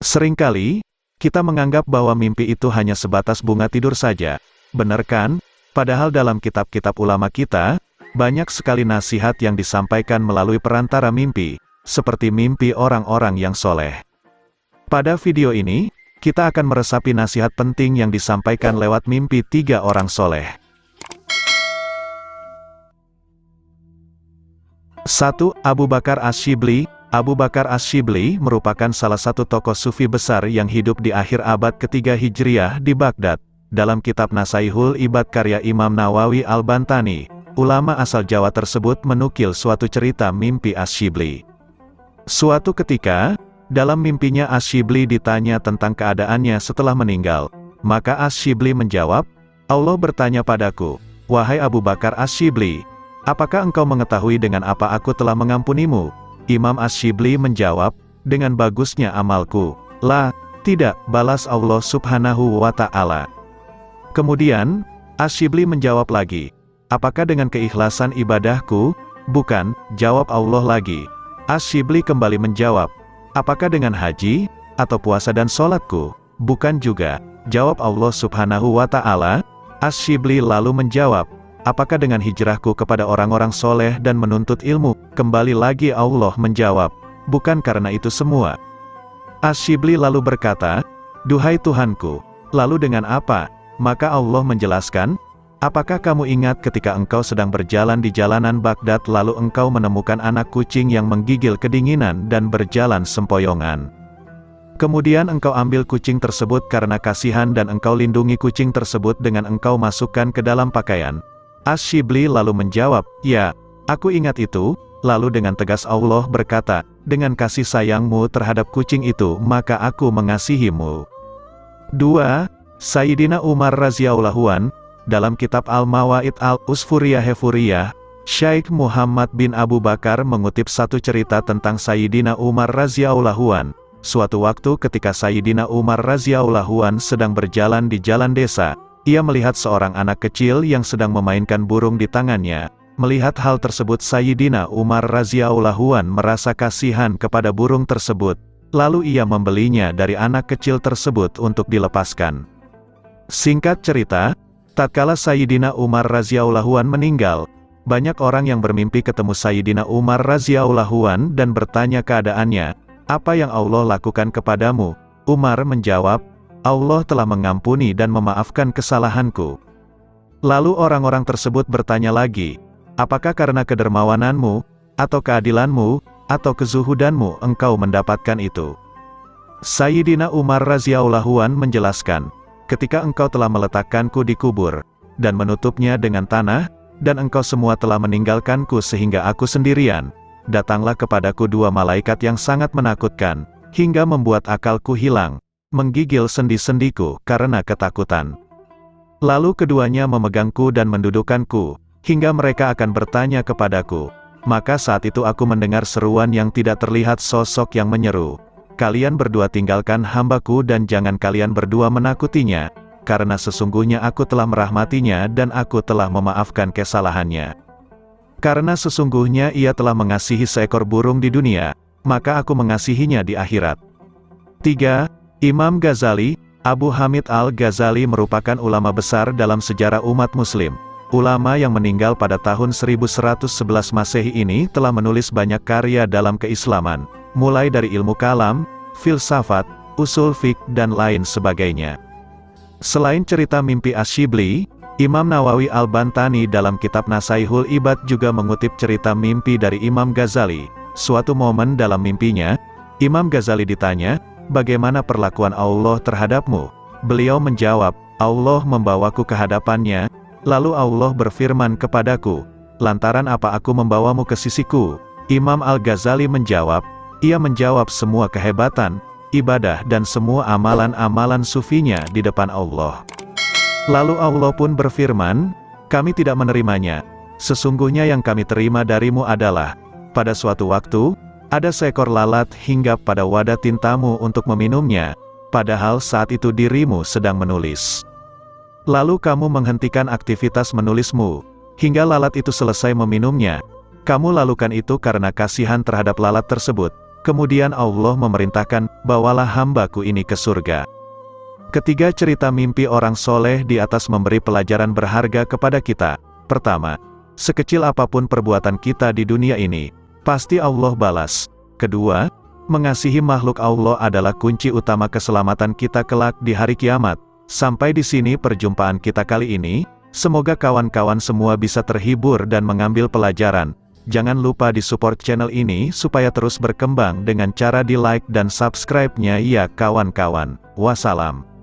Seringkali, kita menganggap bahwa mimpi itu hanya sebatas bunga tidur saja. Benar kan? Padahal dalam kitab-kitab ulama kita, banyak sekali nasihat yang disampaikan melalui perantara mimpi, seperti mimpi orang-orang yang soleh. Pada video ini, kita akan meresapi nasihat penting yang disampaikan lewat mimpi 3 orang soleh. 1. Abu Bakar Ash-Shibli. Abu Bakar Ash-Shibli merupakan salah satu tokoh sufi besar yang hidup di akhir abad ketiga Hijriah di Baghdad. Dalam kitab Nasaihul Ibad karya Imam Nawawi Al-Bantani, ulama asal Jawa tersebut menukil suatu cerita mimpi Ash-Shibli. Suatu ketika, dalam mimpinya Ash-Shibli ditanya tentang keadaannya setelah meninggal. Maka Ash-Shibli menjawab, Allah bertanya padaku, "Wahai Abu Bakar Ash-Shibli, apakah engkau mengetahui dengan apa aku telah mengampunimu?" Imam Ash-Shibli menjawab, "Dengan bagusnya amalku." "La, tidak," balas Allah Subhanahu wa Ta'ala. Kemudian, Ash-Shibli menjawab lagi, "Apakah dengan keikhlasan ibadahku?" "Bukan," jawab Allah lagi. Ash-Shibli kembali menjawab, "Apakah dengan haji, atau puasa dan sholatku?" "Bukan juga," jawab Allah Subhanahu wa Ta'ala. Ash-Shibli lalu menjawab, "Apakah dengan hijrahku kepada orang-orang soleh dan menuntut ilmu?" Kembali lagi Allah menjawab, "Bukan karena itu semua." Ash-Shibli lalu berkata, "Duhai Tuhanku, lalu dengan apa?" Maka Allah menjelaskan, "Apakah kamu ingat ketika engkau sedang berjalan di jalanan Baghdad lalu engkau menemukan anak kucing yang menggigil kedinginan dan berjalan sempoyongan? Kemudian engkau ambil kucing tersebut karena kasihan dan engkau lindungi kucing tersebut dengan engkau masukkan ke dalam pakaian." Ash-Shibli lalu menjawab, "Ya, aku ingat itu." Lalu dengan tegas Allah berkata, "Dengan kasih sayangmu terhadap kucing itu, maka aku mengasihimu." 2. Sayyidina Umar radhiyallahu anhu. Dalam kitab Al-Mawaid Al-Usfuriyah Hefuriyah, Syekh Muhammad bin Abu Bakar mengutip satu cerita tentang Sayyidina Umar radhiyallahu anhu. Suatu waktu ketika Sayyidina Umar radhiyallahu anhu sedang berjalan di jalan desa, ia melihat seorang anak kecil yang sedang memainkan burung di tangannya. Melihat hal tersebut Sayyidina Umar radhiyallahu anhu merasa kasihan kepada burung tersebut. Lalu ia membelinya dari anak kecil tersebut untuk dilepaskan. Singkat cerita, tatkala Sayyidina Umar radhiyallahu anhu meninggal, banyak orang yang bermimpi ketemu Sayyidina Umar radhiyallahu anhu dan bertanya keadaannya, "Apa yang Allah lakukan kepadamu?" Umar menjawab, "Allah telah mengampuni dan memaafkan kesalahanku." Lalu orang-orang tersebut bertanya lagi, "Apakah karena kedermawananmu, atau keadilanmu, atau kezuhudanmu engkau mendapatkan itu?" Sayyidina Umar radhiyallahu anhu menjelaskan, "Ketika engkau telah meletakkanku di kubur, dan menutupnya dengan tanah, dan engkau semua telah meninggalkanku sehingga aku sendirian, datanglah kepadaku 2 malaikat yang sangat menakutkan, hingga membuat akalku hilang, menggigil sendi-sendiku karena ketakutan. Lalu keduanya memegangku dan mendudukkanku, hingga mereka akan bertanya kepadaku. Maka saat itu aku mendengar seruan yang tidak terlihat sosok yang menyeru, 'Kalian berdua tinggalkan hambaku dan jangan kalian berdua menakutinya, karena sesungguhnya aku telah merahmatinya dan aku telah memaafkan kesalahannya. Karena sesungguhnya ia telah mengasihi seekor burung di dunia, maka aku mengasihinya di akhirat.'" 3. Imam Ghazali. Abu Hamid Al-Ghazali merupakan ulama besar dalam sejarah umat muslim. Ulama yang meninggal pada tahun 1111 Masehi ini telah menulis banyak karya dalam keislaman, mulai dari ilmu kalam, filsafat, usul fiqh dan lain sebagainya. Selain cerita mimpi Ash-Shibli, Imam Nawawi Al-Bantani dalam kitab Nasaihul Ibad juga mengutip cerita mimpi dari Imam Ghazali. Suatu momen dalam mimpinya, Imam Ghazali ditanya, "Bagaimana perlakuan Allah terhadapmu?" Beliau menjawab, "Allah membawaku ke hadapannya, lalu Allah berfirman kepadaku, 'Lantaran apa aku membawamu ke sisiku?'" Imam Al-Ghazali menjawab, "Ia menjawab semua kehebatan, ibadah dan semua amalan-amalan sufinya di depan Allah. Lalu Allah pun berfirman, 'Kami tidak menerimanya. Sesungguhnya yang kami terima darimu adalah, pada suatu waktu, ada seekor lalat hinggap pada wadah tintamu untuk meminumnya, padahal saat itu dirimu sedang menulis. Lalu kamu menghentikan aktivitas menulismu, hingga lalat itu selesai meminumnya. Kamu lakukan itu karena kasihan terhadap lalat tersebut. Kemudian Allah memerintahkan, bawalah hambaku ini ke surga. Ketiga cerita mimpi orang soleh di atas memberi pelajaran berharga kepada kita. Pertama, sekecil apapun perbuatan kita di dunia ini, pasti Allah balas. Kedua, mengasihi makhluk Allah adalah kunci utama keselamatan kita kelak di hari kiamat. Sampai di sini perjumpaan kita kali ini, semoga kawan-kawan semua bisa terhibur dan mengambil pelajaran. Jangan lupa di-support channel ini supaya terus berkembang dengan cara di-like dan subscribe-nya ya kawan-kawan. Wassalam.